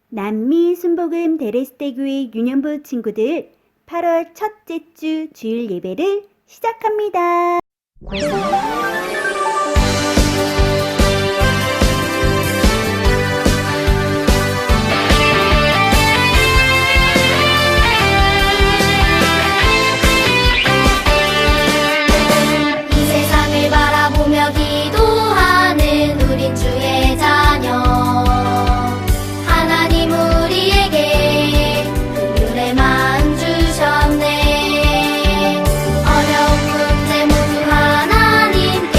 남미 순복음 데레스테교회 유년부 친구들 8월 첫째 주 주일 예배를 시작합니다. 이 세상을 바라보며 기도하는 우린 주의 자녀. 하나님 우리에게 긍휼의 마음 주셨네. 어려운 문제 모두 하나님께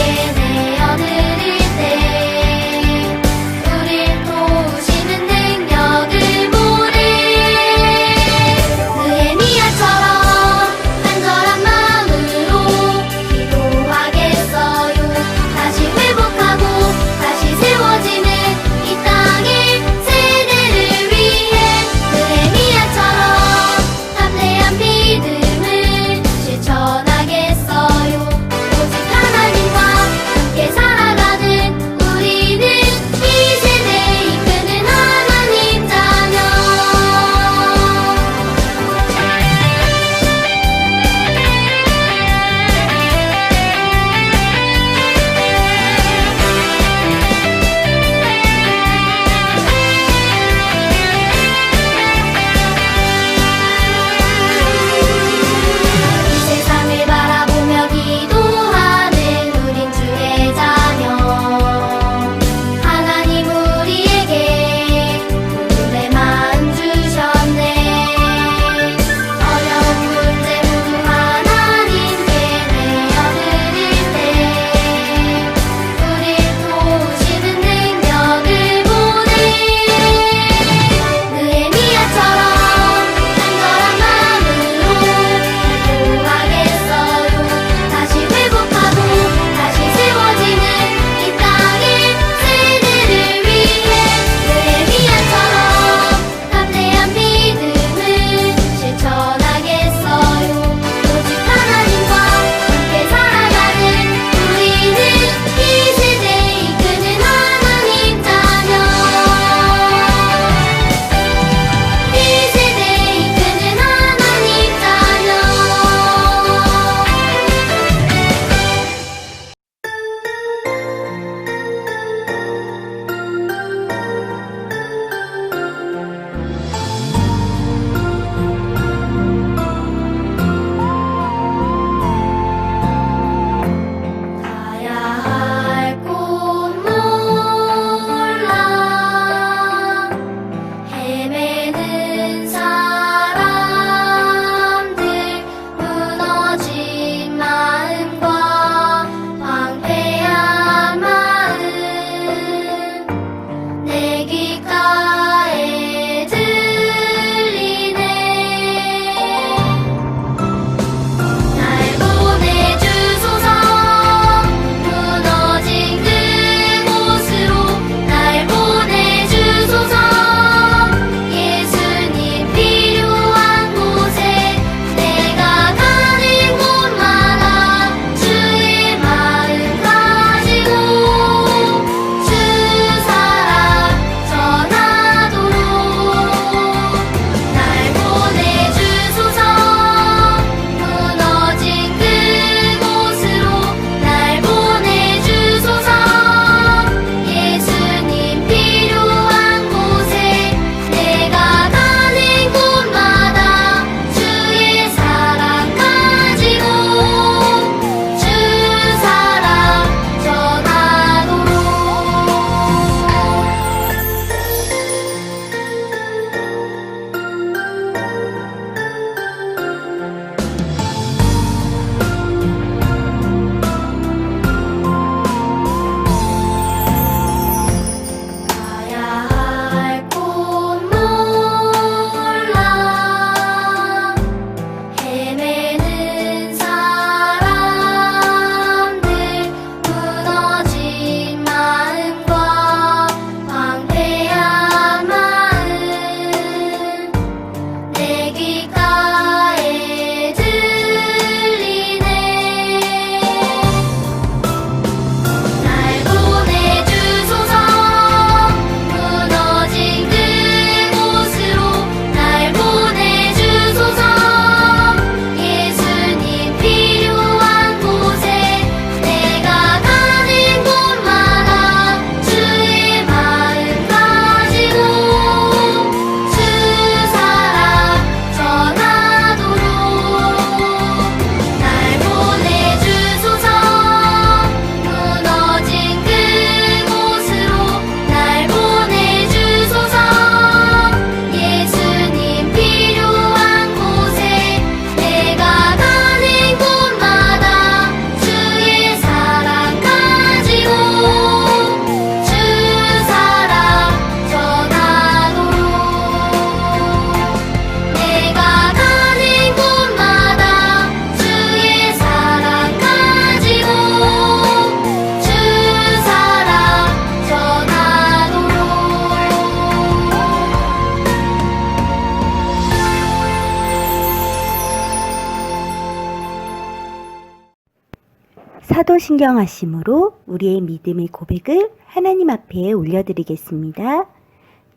사도신경하심으로 우리의 믿음의 고백을 하나님 앞에 올려드리겠습니다.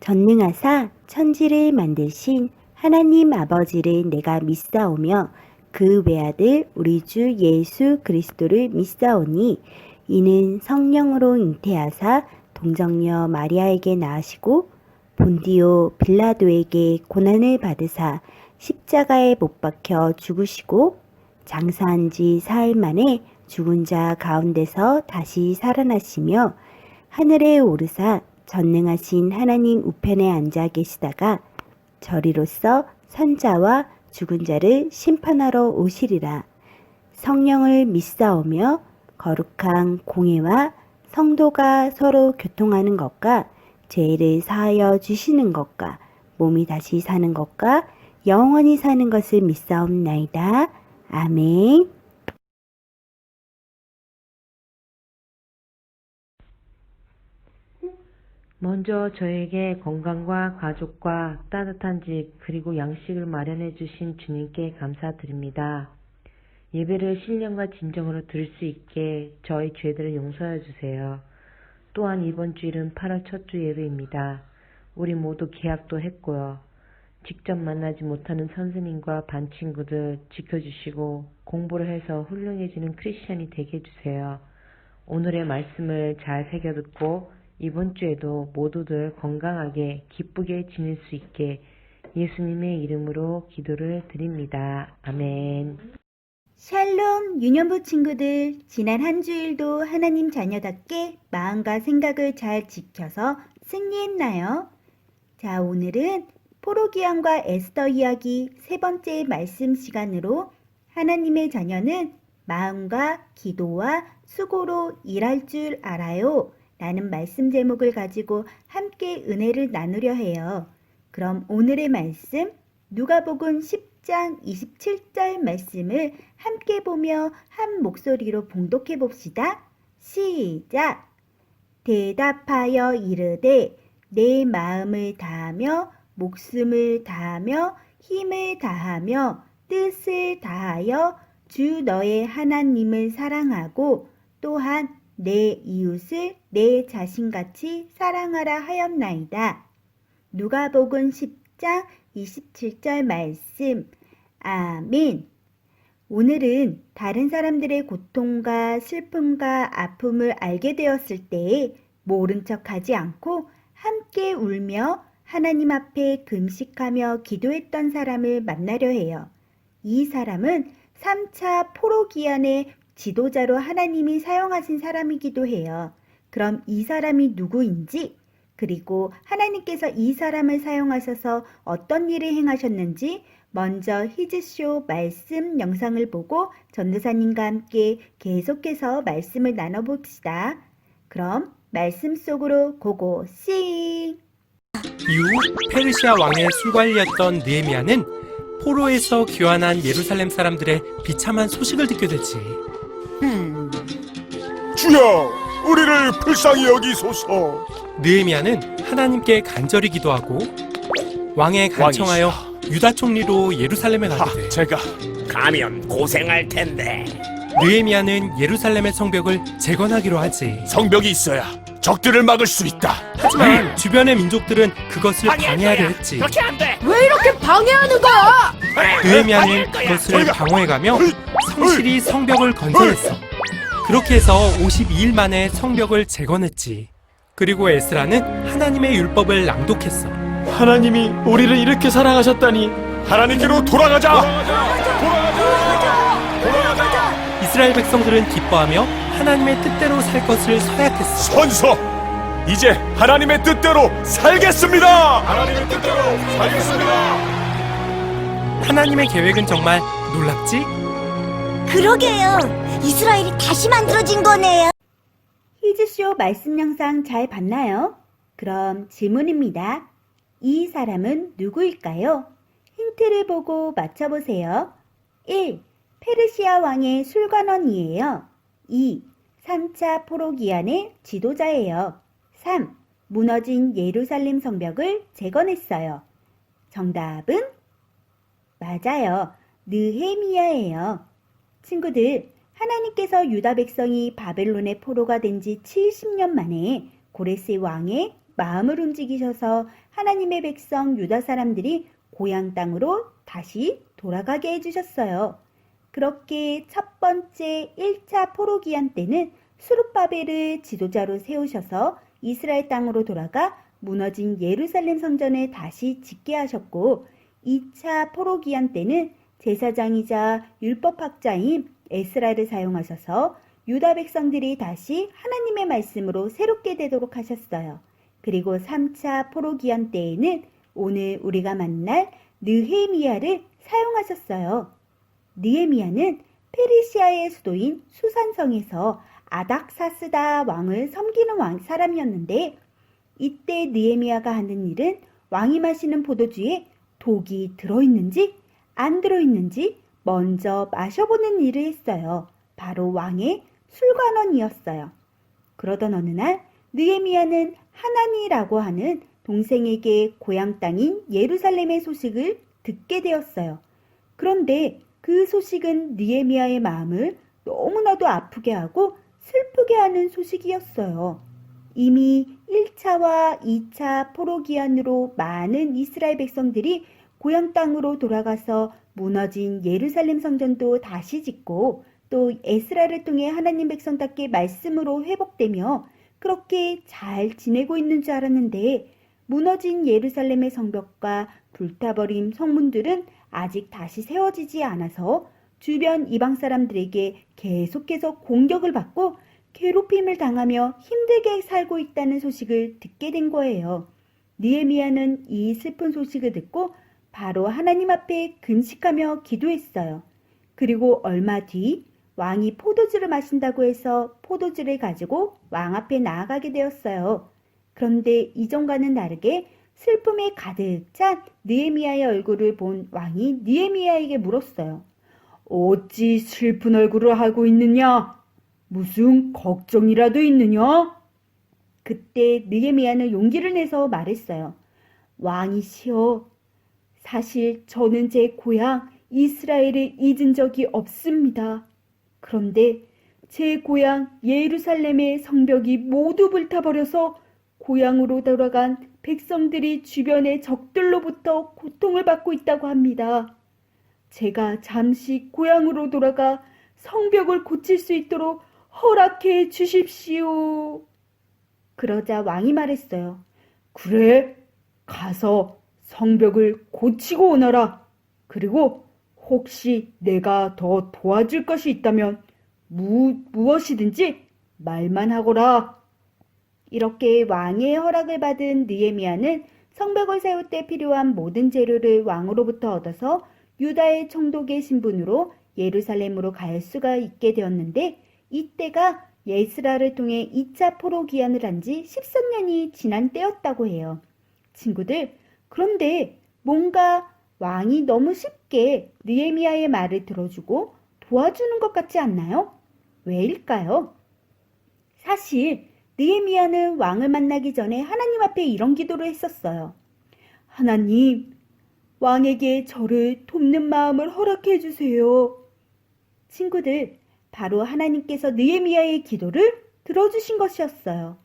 전능하사 천지를 만드신 하나님 아버지를 내가 믿사오며 그 외아들 우리 주 예수 그리스도를 믿사오니 이는 성령으로 잉태하사 동정녀 마리아에게 낳으시고 본디오 빌라도에게 고난을 받으사 십자가에 못 박혀 죽으시고 장사한 지 사흘 만에 죽은 자 가운데서 다시 살아나시며 하늘에 오르사 전능하신 하나님 우편에 앉아 계시다가 저리로서 선자와 죽은 자를 심판하러 오시리라. 성령을 믿사오며 거룩한 공회와 성도가 서로 교통하는 것과 죄를 사하여 주시는 것과 몸이 다시 사는 것과 영원히 사는 것을 믿사옵나이다. 아멘. 먼저 저에게 건강과 가족과 따뜻한 집 그리고 양식을 마련해 주신 주님께 감사드립니다. 예배를 신령과 진정으로 들을 수 있게 저희 죄들을 용서해 주세요. 또한 이번 주일은 8월 첫 주 예배입니다. 우리 모두 계약도 했고요. 직접 만나지 못하는 선생님과 반 친구들 지켜주시고 공부를 해서 훌륭해지는 크리스찬이 되게 해주세요. 오늘의 말씀을 잘 새겨듣고 이번 주에도 모두들 건강하게 기쁘게 지낼 수 있게 예수님의 이름으로 기도를 드립니다. 아멘. 샬롬 유년부 친구들, 지난 한 주일도 하나님 자녀답게 마음과 생각을 잘 지켜서 승리했나요? 자, 오늘은 포로기왕과 에스더 이야기 세 번째 말씀 시간으로 하나님의 자녀는 마음과 기도와 수고로 일할 줄 알아요 라는 말씀 제목을 가지고 함께 은혜를 나누려 해요. 그럼 오늘의 말씀 누가복음 10장 27절 말씀을 함께 보며 한 목소리로 봉독해 봅시다. 시작! 대답하여 이르되 내 마음을 다하며 목숨을 다하며 힘을 다하며 뜻을 다하여 주 너의 하나님을 사랑하고 또한 내 이웃을 내 자신같이 사랑하라 하였나이다. 누가복음 10장 27절 말씀. 아멘. 오늘은 다른 사람들의 고통과 슬픔과 아픔을 알게 되었을 때에 모른 척하지 않고 함께 울며 하나님 앞에 금식하며 기도했던 사람을 만나려 해요. 이 사람은 3차 포로기한의 지도자로 하나님이 사용하신 사람이기도 해요. 그럼 이 사람이 누구인지, 그리고 하나님께서 이 사람을 사용하셔서 어떤 일을 행하셨는지 먼저 히즈쇼 말씀 영상을 보고 전도사님과 함께 계속해서 말씀을 나눠봅시다. 그럼 말씀 속으로 고고싱! 이후 페르시아 왕의 술관리였던 느헤미야는 포로에서 귀환한 예루살렘 사람들의 비참한 소식을 듣게 되지. 주여, 우리를 불쌍히 여기소서. 느헤미야는 하나님께 간절히 기도하고 왕에 간청하여 유다 총리로 예루살렘에 가게 돼. 제가 가면 고생할 텐데. 느헤미야는 예루살렘의 성벽을 재건하기로 하지. 성벽이 있어야 적들을 막을 수 있다. 하지만 주변의 민족들은 그것을 방해하려 했지. 그렇게 안 돼. 왜 이렇게 방해하는 거야? 느헤미야는 그것을 방어해가며 성실히 성벽을 건설했어. 그렇게 해서 52일 만에 성벽을 재건했지. 그리고 에스라는 하나님의 율법을 낭독했어. 하나님이 우리를 이렇게 사랑하셨다니. 하나님께로 돌아가자. 이스라엘 백성들은 기뻐하며 하나님의 뜻대로 살 것을 서약했어. 선서, 이제 하나님의 뜻대로 살겠습니다. 하나님의 뜻대로 살겠습니다. 하나님의 계획은 정말 놀랍지? 그러게요. 이스라엘이 다시 만들어진 거네요. 히즈쇼 말씀 영상 잘 봤나요? 그럼 질문입니다. 이 사람은 누구일까요? 힌트를 보고 맞춰보세요. 1. 페르시아 왕의 술관원이에요. 2. 3차 포로기한의 지도자예요. 3. 무너진 예루살렘 성벽을 재건했어요. 정답은? 맞아요. 느헤미야예요. 친구들, 하나님께서 유다 백성이 바벨론의 포로가 된 지 70년 만에 고레스 왕의 마음을 움직이셔서 하나님의 백성 유다 사람들이 고향 땅으로 다시 돌아가게 해주셨어요. 그렇게 첫 번째 1차 포로 기한 때는 수룹바벨을 지도자로 세우셔서 이스라엘 땅으로 돌아가 무너진 예루살렘 성전을 다시 짓게 하셨고, 2차 포로 기한 때는 제사장이자 율법학자인 에스라를 사용하셔서 유다 백성들이 다시 하나님의 말씀으로 새롭게 되도록 하셨어요. 그리고 3차 포로 기한 때에는 오늘 우리가 만날 느헤미야를 사용하셨어요. 느헤미야는 페르시아의 수도인 수산성에서 아닥사스다 왕을 섬기는 사람이었는데, 이때 느헤미야가 하는 일은 왕이 마시는 포도주에 독이 들어있는지 안 들어있는지 먼저 마셔보는 일을 했어요. 바로 왕의 술관원이었어요. 그러던 어느 날 느헤미야는 하나니라고 하는 동생에게 고향 땅인 예루살렘의 소식을 듣게 되었어요. 그런데 그 소식은 느헤미야의 마음을 너무나도 아프게 하고 슬프게 하는 소식이었어요. 이미 1차와 2차 포로 기한으로 많은 이스라엘 백성들이 고향 땅으로 돌아가서 무너진 예루살렘 성전도 다시 짓고, 또 에스라를 통해 하나님 백성답게 말씀으로 회복되며 그렇게 잘 지내고 있는 줄 알았는데, 무너진 예루살렘의 성벽과 불타버린 성문들은 아직 다시 세워지지 않아서 주변 이방 사람들에게 계속해서 공격을 받고 괴롭힘을 당하며 힘들게 살고 있다는 소식을 듣게 된 거예요. 느헤미야는 이 슬픈 소식을 듣고 바로 하나님 앞에 금식하며 기도했어요. 그리고 얼마 뒤 왕이 포도주를 마신다고 해서 포도주를 가지고 왕 앞에 나아가게 되었어요. 그런데 이전과는 다르게 슬픔에 가득 찬 느헤미야의 얼굴을 본 왕이 느헤미야에게 물었어요. 어찌 슬픈 얼굴을 하고 있느냐? 무슨 걱정이라도 있느냐? 그때 느헤미야는 용기를 내서 말했어요. 왕이시여, 사실 저는 제 고향 이스라엘을 잊은 적이 없습니다. 그런데 제 고향 예루살렘의 성벽이 모두 불타버려서 고향으로 돌아간 백성들이 주변의 적들로부터 고통을 받고 있다고 합니다. 제가 잠시 고향으로 돌아가 성벽을 고칠 수 있도록 허락해 주십시오. 그러자 왕이 말했어요. 그래, 가서 성벽을 고치고 오너라. 그리고 혹시 내가 더 도와줄 것이 있다면 무엇이든지 말만 하거라. 이렇게 왕의 허락을 받은 느헤미야는 성벽을 세울 때 필요한 모든 재료를 왕으로부터 얻어서 유다의 총독의 신분으로 예루살렘으로 갈 수가 있게 되었는데, 이때가 에스라를 통해 2차 포로 기한을 한 지 13년이 지난 때였다고 해요. 친구들, 그런데 뭔가 왕이 너무 쉽게 느헤미야의 말을 들어주고 도와주는 것 같지 않나요? 왜일까요? 사실 느헤미야는 왕을 만나기 전에 하나님 앞에 이런 기도를 했었어요. 하나님, 왕에게 저를 돕는 마음을 허락해 주세요. 친구들, 바로 하나님께서 느헤미야의 기도를 들어주신 것이었어요.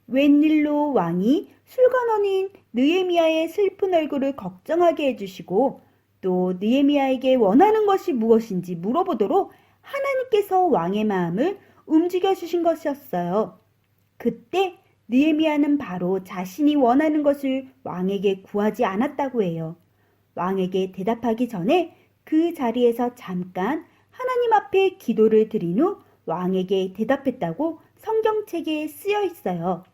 웬일로 왕이 술관원인 느헤미야의 슬픈 얼굴을 걱정하게 해주시고, 또 느헤미야에게 원하는 것이 무엇인지 물어보도록 하나님께서 왕의 마음을 움직여 주신 것이었어요. 그때 느헤미야는 바로 자신이 원하는 것을 왕에게 구하지 않았다고 해요. 왕에게 대답하기 전에 그 자리에서 잠깐 하나님 앞에 기도를 드린 후 왕에게 대답했다고 성경책에 쓰여 있어요.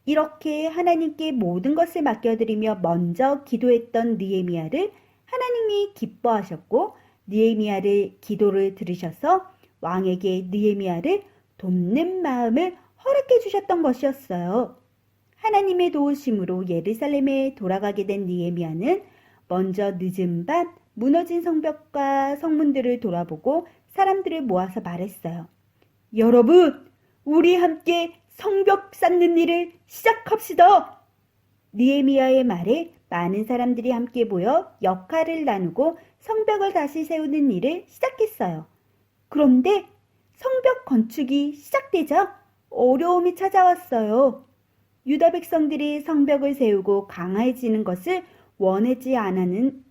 이렇게 하나님께 모든 것을 맡겨드리며 먼저 기도했던 느헤미야를 하나님이 기뻐하셨고, 느헤미야를 기도를 들으셔서 왕에게 느헤미야를 돕는 마음을 허락해 주셨던 것이었어요. 하나님의 도우심으로 예루살렘에 돌아가게 된 느헤미야는 먼저 늦은 밤 무너진 성벽과 성문들을 돌아보고 사람들을 모아서 말했어요. 여러분, 우리 함께 성벽 쌓는 일을 시작합시다. 느헤미야의 말에 많은 사람들이 함께 모여 역할을 나누고 성벽을 다시 세우는 일을 시작했어요. 그런데 성벽 건축이 시작되자 어려움이 찾아왔어요. 유다 백성들이 성벽을 세우고 강해지는 것을 원하지 않는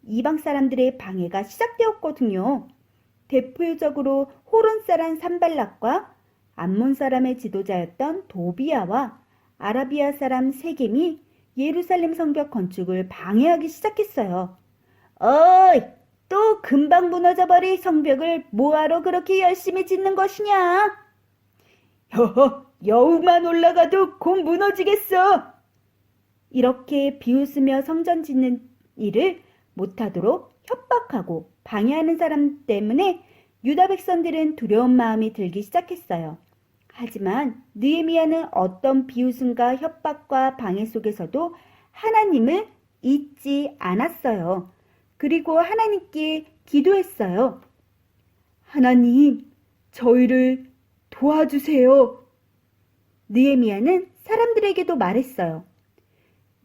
이방 사람들의 방해가 시작되었거든요. 대표적으로 호론 사람 산발락과 암몬 사람의 지도자였던 도비아와 아라비아 사람 세겜이 예루살렘 성벽 건축을 방해하기 시작했어요. 어이, 또 금방 무너져버릴 성벽을 뭐하러 그렇게 열심히 짓는 것이냐? 허허, 여우만 올라가도 곧 무너지겠어. 이렇게 비웃으며 성전 짓는 일을 못하도록 협박하고 방해하는 사람 때문에 유다 백성들은 두려운 마음이 들기 시작했어요. 하지만 느헤미야는 어떤 비웃음과 협박과 방해 속에서도 하나님을 잊지 않았어요. 그리고 하나님께 기도했어요. 하나님, 저희를 도와주세요. 느헤미야는 사람들에게도 말했어요.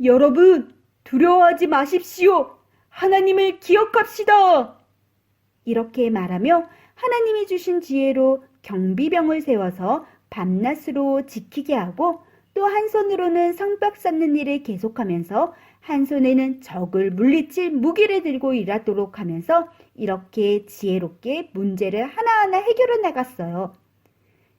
여러분, 두려워하지 마십시오. 하나님을 기억합시다. 이렇게 말하며 하나님이 주신 지혜로 경비병을 세워서 밤낮으로 지키게 하고 또 한 손으로는 성벽 쌓는 일을 계속하면서 한 손에는 적을 물리칠 무기를 들고 일하도록 하면서 이렇게 지혜롭게 문제를 하나하나 해결해 나갔어요.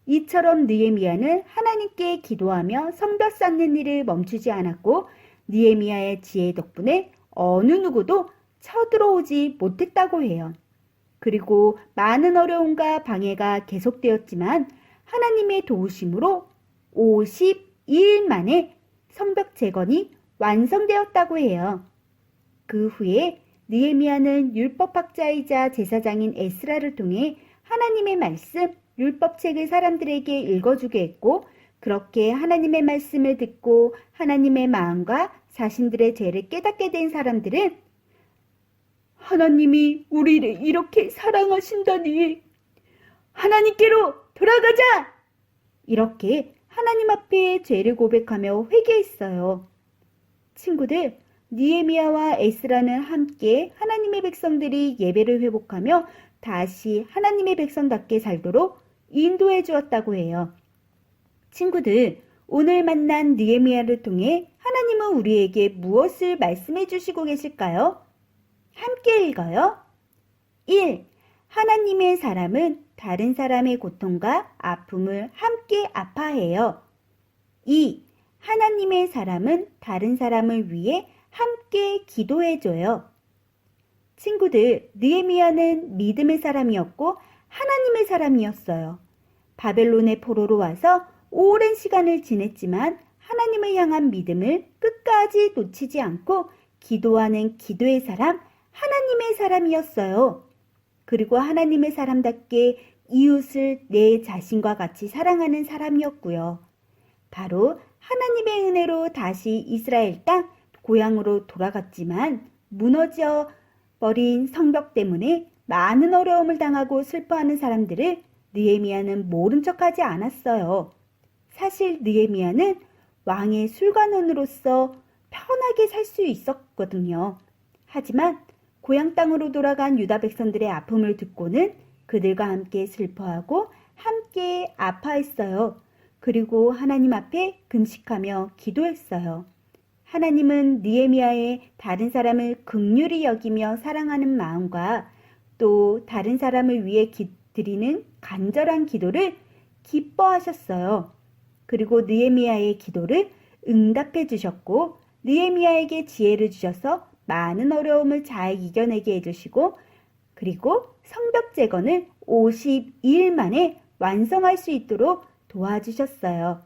이처럼 느헤미야는 하나님께 기도하며 성벽 쌓는 일을 멈추지 않았고 느헤미야의 지혜 덕분에 어느 누구도 쳐들어오지 못했다고 해요. 그리고 많은 어려움과 방해가 계속되었지만 하나님의 도우심으로 52일 만에 성벽 재건이 완성되었다고 해요. 그 후에 느헤미야는 율법학자이자 제사장인 에스라를 통해 하나님의 말씀, 율법책을 사람들에게 읽어주게 했고 그렇게 하나님의 말씀을 듣고 하나님의 마음과 자신들의 죄를 깨닫게 된 사람들은 하나님이 우리를 이렇게 사랑하신다니 하나님께로 돌아가자! 이렇게 하나님 앞에 죄를 고백하며 회개했어요. 친구들, 느헤미야와 에스라는 함께 하나님의 백성들이 예배를 회복하며 다시 하나님의 백성답게 살도록 인도해 주었다고 해요. 친구들, 오늘 만난 느헤미야를 통해 하나님은 우리에게 무엇을 말씀해 주시고 계실까요? 함께 읽어요. 1. 하나님의 사람은 다른 사람의 고통과 아픔을 함께 아파해요. 2. 하나님의 사람은 다른 사람을 위해 함께 기도해줘요. 친구들, 느헤미야는 믿음의 사람이었고 하나님의 사람이었어요. 바벨론의 포로로 와서 오랜 시간을 지냈지만 하나님을 향한 믿음을 끝까지 놓치지 않고 기도하는 기도의 사람, 하나님의 사람이었어요. 그리고 하나님의 사람답게 이웃을 내 자신과 같이 사랑하는 사람이었고요. 바로 하나님의 은혜로 다시 이스라엘 땅 고향으로 돌아갔지만 무너져 버린 성벽 때문에 많은 어려움을 당하고 슬퍼하는 사람들을 느헤미야는 모른 척하지 않았어요. 사실 느헤미야는 왕의 술관원으로서 편하게 살 수 있었거든요. 하지만 고향 땅으로 돌아간 유다 백성들의 아픔을 듣고는 그들과 함께 슬퍼하고 함께 아파했어요. 그리고 하나님 앞에 금식하며 기도했어요. 하나님은 느헤미야의 다른 사람을 긍휼히 여기며 사랑하는 마음과 또 다른 사람을 위해 드리는 간절한 기도를 기뻐하셨어요. 그리고 느헤미야의 기도를 응답해 주셨고 느헤미야에게 지혜를 주셔서 많은 어려움을 잘 이겨내게 해주시고 그리고 성벽 재건을 52일 만에 완성할 수 있도록 도와주셨어요.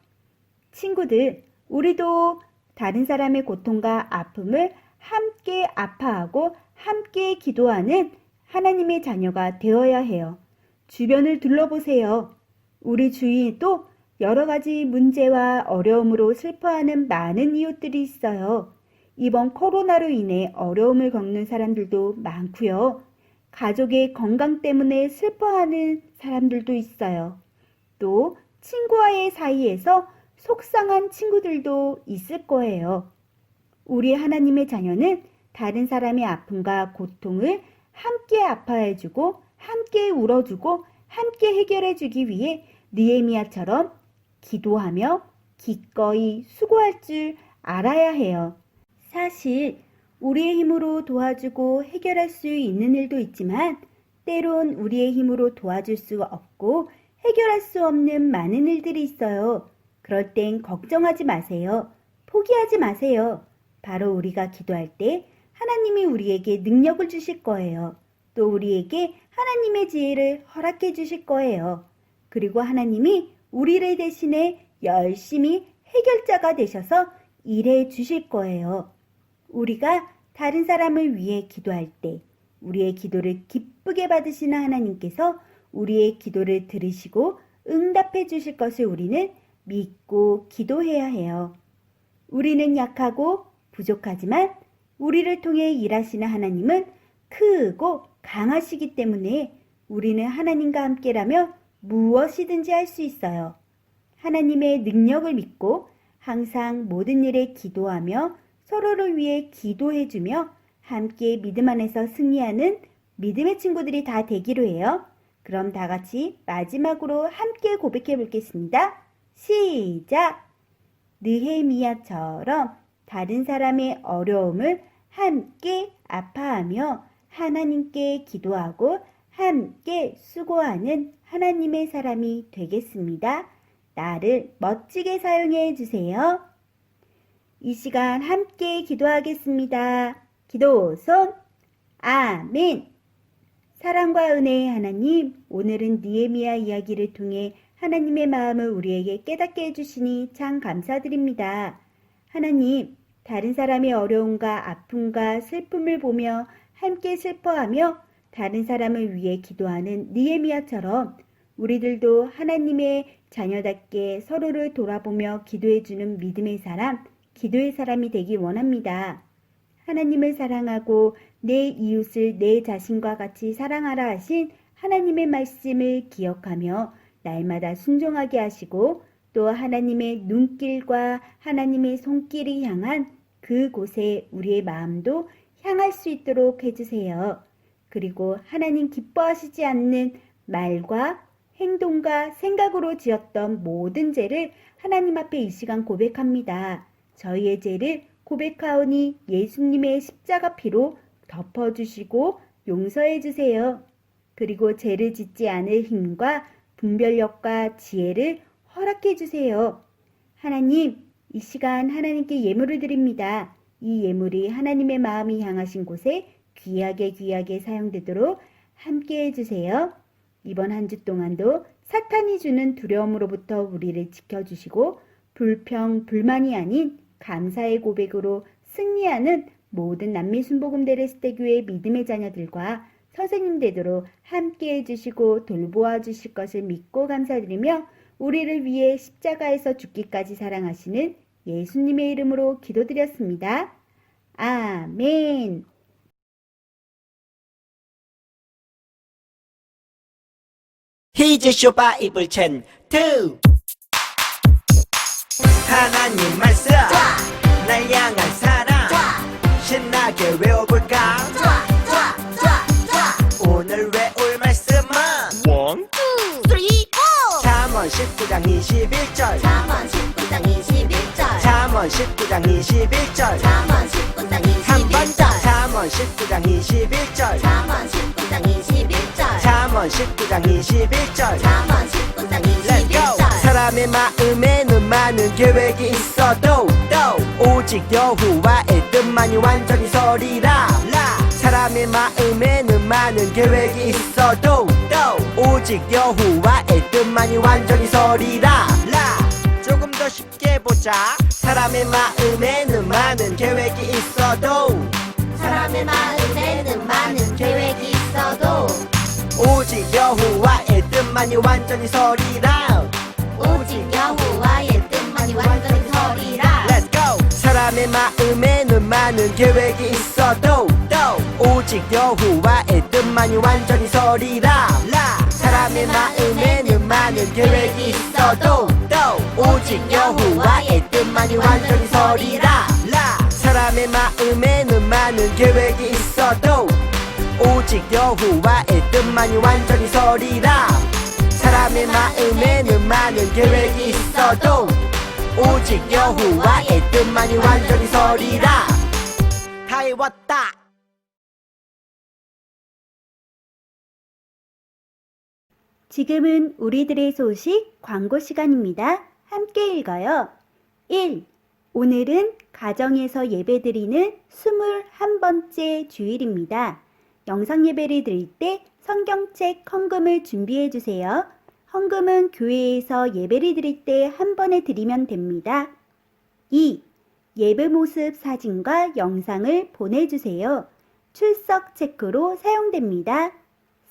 친구들, 우리도 다른 사람의 고통과 아픔을 함께 아파하고 함께 기도하는 하나님의 자녀가 되어야 해요. 주변을 둘러보세요. 우리 주위에도 여러 가지 문제와 어려움으로 슬퍼하는 많은 이웃들이 있어요. 이번 코로나로 인해 어려움을 겪는 사람들도 많고요. 가족의 건강 때문에 슬퍼하는 사람들도 있어요. 또 친구와의 사이에서 속상한 친구들도 있을 거예요. 우리 하나님의 자녀는 다른 사람의 아픔과 고통을 함께 아파해주고 함께 울어주고 함께 해결해 주기 위해 느헤미야처럼 기도하며 기꺼이 수고할 줄 알아야 해요. 사실 우리의 힘으로 도와주고 해결할 수 있는 일도 있지만 때론 우리의 힘으로 도와줄 수 없고 해결할 수 없는 많은 일들이 있어요. 그럴 땐 걱정하지 마세요. 포기하지 마세요. 바로 우리가 기도할 때 하나님이 우리에게 능력을 주실 거예요. 또 우리에게 하나님의 지혜를 허락해 주실 거예요. 그리고 하나님이 우리를 대신해 열심히 해결자가 되셔서 일해 주실 거예요. 우리가 다른 사람을 위해 기도할 때 우리의 기도를 기쁘게 받으시는 하나님께서 우리의 기도를 들으시고 응답해 주실 것을 우리는 믿고 기도해야 해요. 우리는 약하고 부족하지만 우리를 통해 일하시는 하나님은 크고 강하시기 때문에 우리는 하나님과 함께라면 무엇이든지 할 수 있어요. 하나님의 능력을 믿고 항상 모든 일에 기도하며 서로를 위해 기도해주며 함께 믿음 안에서 승리하는 믿음의 친구들이 다 되기로 해요. 그럼 다 같이 마지막으로 함께 고백해 보겠습니다. 시작! 느헤미야처럼 다른 사람의 어려움을 함께 아파하며 하나님께 기도하고 함께 수고하는 하나님의 사람이 되겠습니다. 나를 멋지게 사용해 주세요. 이 시간 함께 기도하겠습니다. 기도 손 아멘. 사랑과 은혜의 하나님, 오늘은 느헤미야 이야기를 통해 하나님의 마음을 우리에게 깨닫게 해주시니 참 감사드립니다. 하나님, 다른 사람의 어려움과 아픔과 슬픔을 보며 함께 슬퍼하며 다른 사람을 위해 기도하는 느헤미야처럼 우리들도 하나님의 자녀답게 서로를 돌아보며 기도해주는 믿음의 사람, 기도의 사람이 되길 원합니다. 하나님을 사랑하고 내 이웃을 내 자신과 같이 사랑하라 하신 하나님의 말씀을 기억하며 날마다 순종하게 하시고 또 하나님의 눈길과 하나님의 손길이 향한 그곳에 우리의 마음도 향할 수 있도록 해주세요. 그리고 하나님 기뻐하시지 않는 말과 행동과 생각으로 지었던 모든 죄를 하나님 앞에 이 시간 고백합니다. 저희의 죄를 고백하오니 예수님의 십자가 피로 덮어주시고 용서해 주세요. 그리고 죄를 짓지 않을 힘과 분별력과 지혜를 허락해 주세요. 하나님, 이 시간 하나님께 예물을 드립니다. 이 예물이 하나님의 마음이 향하신 곳에 귀하게 사용되도록 함께 해주세요. 이번 한 주 동안도 사탄이 주는 두려움으로부터 우리를 지켜주시고 불평, 불만이 아닌 감사의 고백으로 승리하는 모든 남미순복음대례 스테교의 믿음의 자녀들과 선생님 되도록 함께 해주시고 돌보아 주실 것을 믿고 감사드리며 우리를 위해 십자가에서 죽기까지 사랑하시는 예수님의 이름으로 기도드렸습니다. 아멘. 히즈쇼 바이블 챈 2 하나님 말씀 날 향한 사랑 신나게 외워볼까 오늘 외울 말씀은 1, 잠언 19장 21절 잠언 19장 21절 잠언 19장 21절 잠언 19장 21절 한 번 더 잠언 19장 21절 잠언 19장 21절 잠언 19장 21절 잠언 19장 Let's go. 21절 사람의 마음에는 많은 계획이 있어도 오직 여호와의 뜻만이 완전히 서리라 사람의 마음에는 많은 계획이 있어도 오직 여호와의 뜻만이 완전히 서리라 조금 더 쉽게 보자 사람의 마음에는 많은 계획이 있어도 사람의 마음에는 많은 계획이 있어도 오직 여호와의 뜻만이 완전히 서리라 오직 여호와의 뜻만이 완전히 서리라 Let's go. 사람의 마음에는 많은 계획이 있어도 오직 여호와의 뜻만이 완전히 서리라 사람의 마음에는 많은 계획이 있어도 오직 여호와의 뜻만이 완전히 서리라 사람의 마음에는 많은 계획이 있어도 오직 여호와의 뜻만이 완전히 서리라 사람의 마음에는 많은 계획이 있어도 오직 여호와의 뜻만이 완전히 서리라. 다 외웠다. 지금은 우리들의 소식 광고 시간입니다. 함께 읽어요. 1. 오늘은 가정에서 예배드리는 21번째 주일입니다. 영상 예배를 드릴 때 성경책 헌금을 준비해 주세요. 헌금은 교회에서 예배를 드릴 때 한 번에 드리면 됩니다. 2. 예배 모습 사진과 영상을 보내주세요. 출석 체크로 사용됩니다.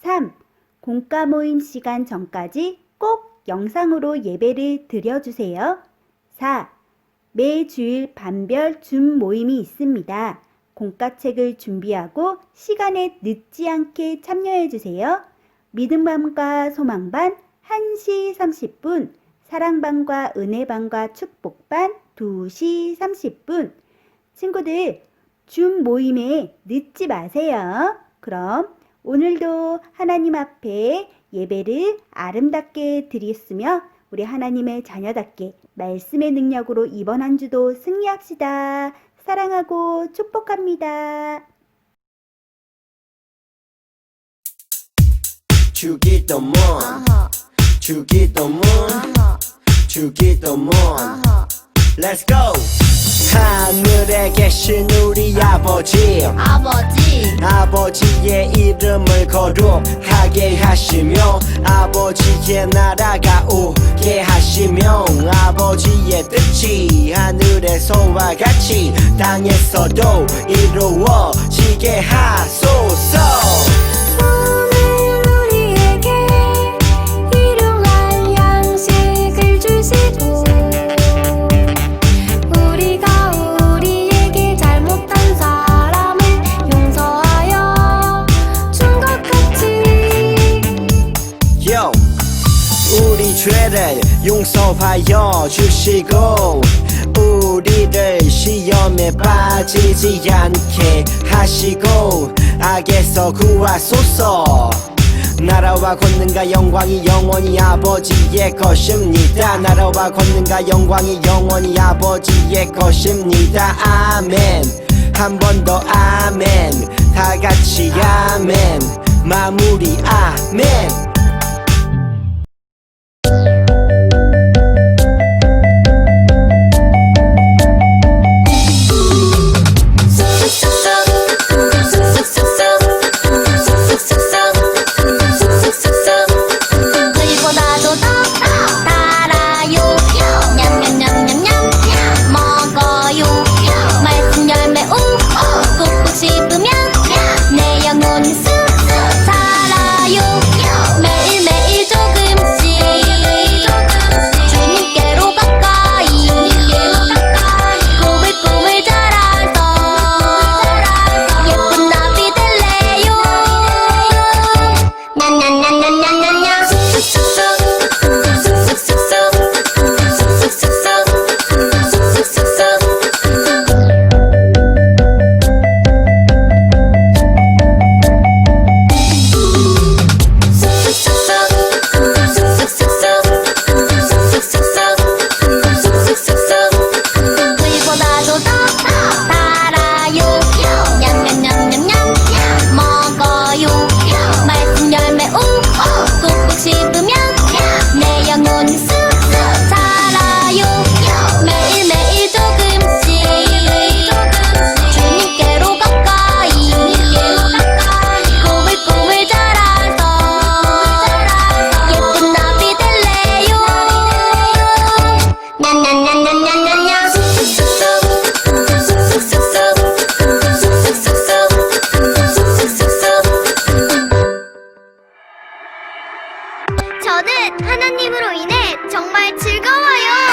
3. 공과 모임 시간 전까지 꼭 영상으로 예배를 드려주세요. 4. 매주일 반별 줌 모임이 있습니다. 공과책을 준비하고 시간에 늦지 않게 참여해주세요. 믿음반과 소망반 1시 30분, 사랑반과 은혜반과 축복반 2시 30분. 친구들, 줌 모임에 늦지 마세요. 그럼 오늘도 하나님 앞에 예배를 아름답게 드렸으며 우리 하나님의 자녀답게 말씀의 능력으로 이번 한 주도 승리합시다. 사랑하고 축복합니다. 주기도문 주기도문 주기도문 Let's go. 하늘에 계신 우리 아버지 아버지의 이름을 거룩하게 하시며 아버지의 나라가 오게 하시며 아버지의 뜻이 하늘에서와 같이 땅에서도 이루어지게 하소서. 우리 죄를 용서하여 주시고 우리를 시험에 빠지지 않게 하시고 악에서 구하소서. 나라와 권능과 영광이 영원히 아버지의 것입니다. 나라와 권능과 영광이 영원히 아버지의 것입니다. 아멘. 한 번 더 아멘. 다 같이 아멘. 마무리 아멘. 저는 하나님으로 인해 정말 즐거워요.